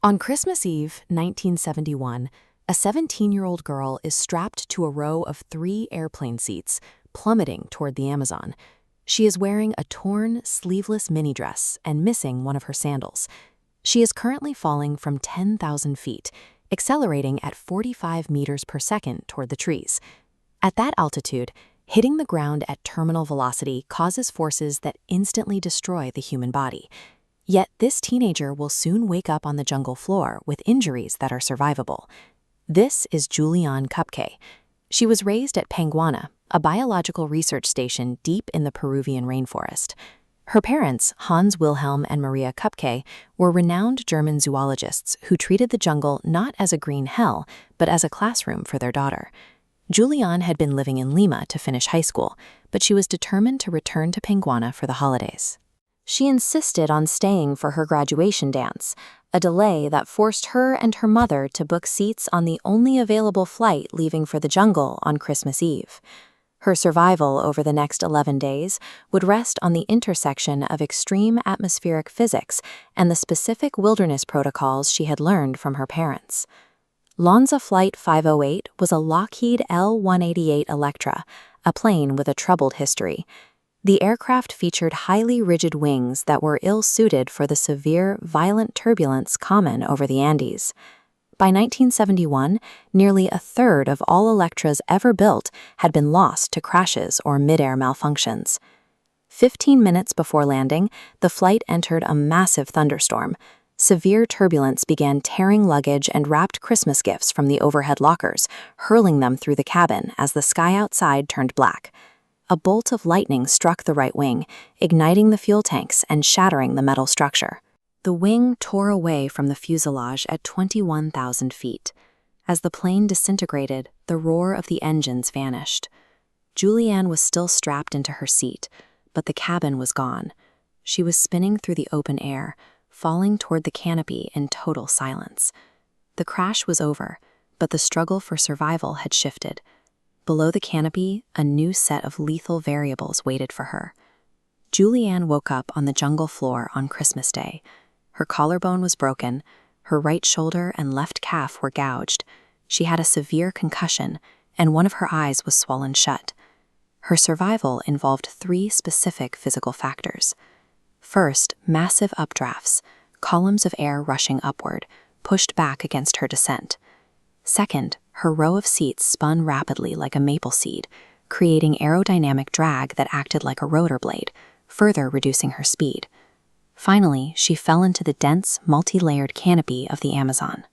On Christmas Eve, 1971, a 17-year-old girl is strapped to a row of 3 airplane seats, plummeting toward the Amazon. She is wearing a torn, sleeveless mini dress and missing one of her sandals. She is currently falling from 10,000 feet, accelerating at 45 meters per second toward the trees. At that altitude, hitting the ground at terminal velocity causes forces that instantly destroy the human body. Yet this teenager will soon wake up on the jungle floor with injuries that are survivable. This is Julianne Kupke. She was raised at Panguana, a biological research station deep in the Peruvian rainforest. Her parents, Hans Wilhelm and Maria Kupke, were renowned German zoologists who treated the jungle not as a green hell, but as a classroom for their daughter. Julianne had been living in Lima to finish high school, but she was determined to return to Panguana for the holidays. She insisted on staying for her graduation dance, a delay that forced her and her mother to book seats on the only available flight leaving for the jungle on Christmas Eve. Her survival over the next 11 days would rest on the intersection of extreme atmospheric physics and the specific wilderness protocols she had learned from her parents. Lonza Flight 508 was a Lockheed L-188 Electra, a plane with a troubled history. The aircraft featured highly rigid wings that were ill-suited for the severe, violent turbulence common over the Andes. By 1971, nearly a third of all Electras ever built had been lost to crashes or mid-air malfunctions. 15 minutes before landing, the flight entered a massive thunderstorm. Severe turbulence began tearing luggage and wrapped Christmas gifts from the overhead lockers, hurling them through the cabin as the sky outside turned black. A bolt of lightning struck the right wing, igniting the fuel tanks and shattering the metal structure. The wing tore away from the fuselage at 21,000 feet. As the plane disintegrated, the roar of the engines vanished. Julianne was still strapped into her seat, but the cabin was gone. She was spinning through the open air, falling toward the canopy in total silence. The crash was over, but the struggle for survival had shifted. Below the canopy, a new set of lethal variables waited for her. Julianne woke up on the jungle floor on Christmas Day. Her collarbone was broken, her right shoulder and left calf were gouged. She had a severe concussion, and one of her eyes was swollen shut. Her survival involved 3 specific physical factors. First, massive updrafts, columns of air rushing upward, pushed back against her descent. Second, her row of seats spun rapidly like a maple seed, creating aerodynamic drag that acted like a rotor blade, further reducing her speed. Finally, she fell into the dense, multi-layered canopy of the Amazon.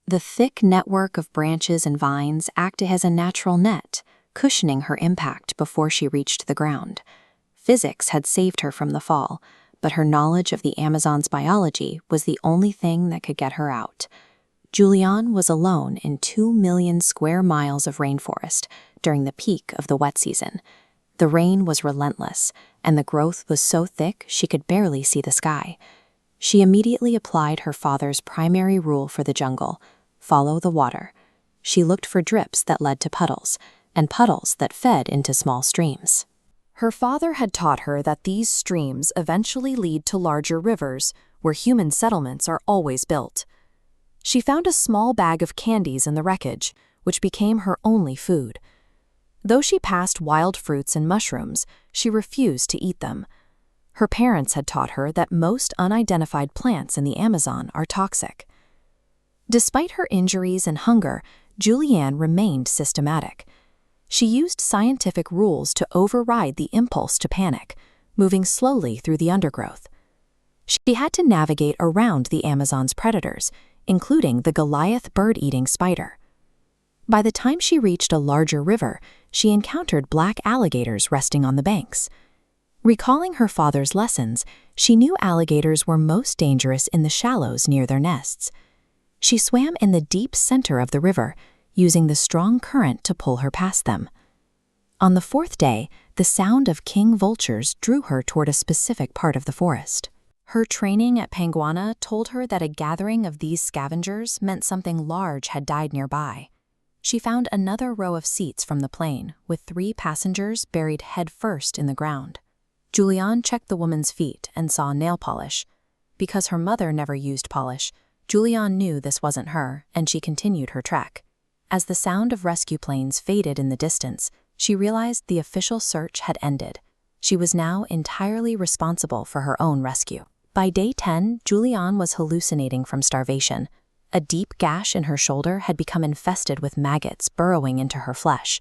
The thick network of branches and vines acted as a natural net, cushioning her impact before she reached the ground. Physics had saved her from the fall, but her knowledge of the Amazon's biology was the only thing that could get her out. Julianne was alone in 2 million square miles of rainforest during the peak of the wet season. The rain was relentless, and the growth was so thick she could barely see the sky. She immediately applied her father's primary rule for the jungle: follow the water. She looked for drips that led to puddles, and puddles that fed into small streams. Her father had taught her that these streams eventually lead to larger rivers, where human settlements are always built. She found a small bag of candies in the wreckage, which became her only food. Though she passed wild fruits and mushrooms, she refused to eat them. Her parents had taught her that most unidentified plants in the Amazon are toxic. Despite her injuries and hunger, Julianne remained systematic. She used scientific rules to override the impulse to panic, moving slowly through the undergrowth. She had to navigate around the Amazon's predators, including the Goliath bird-eating spider. By the time she reached a larger river, she encountered black alligators resting on the banks. Recalling her father's lessons, she knew alligators were most dangerous in the shallows near their nests. She swam in the deep center of the river, using the strong current to pull her past them. On the 4th day, the sound of king vultures drew her toward a specific part of the forest. Her training at Panguana told her that a gathering of these scavengers meant something large had died nearby. She found another row of seats from the plane, with 3 passengers buried head-first in the ground. Julianne checked the woman's feet and saw nail polish. Because her mother never used polish, Julianne knew this wasn't her, and she continued her trek. As the sound of rescue planes faded in the distance, she realized the official search had ended. She was now entirely responsible for her own rescue. By day 10, Julianne was hallucinating from starvation. A deep gash in her shoulder had become infested with maggots burrowing into her flesh.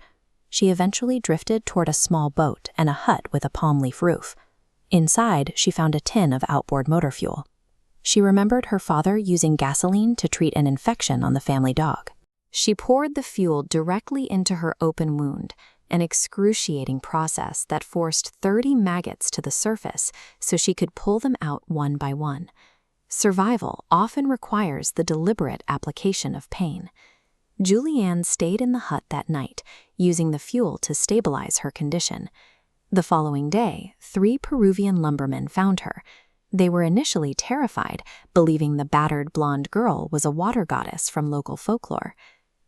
She eventually drifted toward a small boat and a hut with a palm leaf roof. Inside, she found a tin of outboard motor fuel. She remembered her father using gasoline to treat an infection on the family dog. She poured the fuel directly into her open wound, an excruciating process that forced 30 maggots to the surface so she could pull them out one by one. Survival often requires the deliberate application of pain. Julianne stayed in the hut that night, using the fuel to stabilize her condition. The following day, 3 Peruvian lumbermen found her. They were initially terrified, believing the battered blonde girl was a water goddess from local folklore.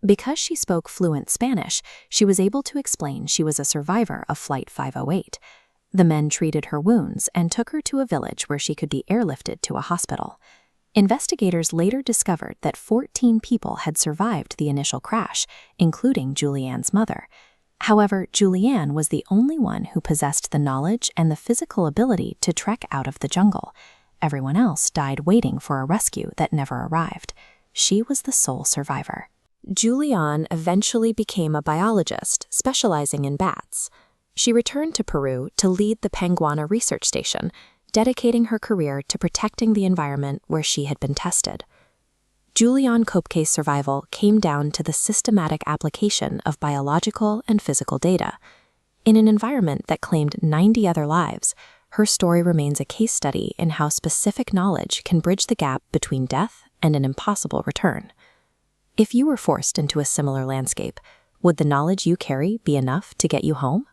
Because she spoke fluent Spanish, she was able to explain she was a survivor of Flight 508. The men treated her wounds and took her to a village where she could be airlifted to a hospital. Investigators later discovered that 14 people had survived the initial crash, including Julianne's mother. However, Julianne was the only one who possessed the knowledge and the physical ability to trek out of the jungle. Everyone else died waiting for a rescue that never arrived. She was the sole survivor. Julianne eventually became a biologist specializing in bats. She returned to Peru to lead the Panguana Research Station, dedicating her career to protecting the environment where she had been tested. Julianne Koepke's survival came down to the systematic application of biological and physical data. In an environment that claimed 90 other lives, her story remains a case study in how specific knowledge can bridge the gap between death and an impossible return. If you were forced into a similar landscape, would the knowledge you carry be enough to get you home?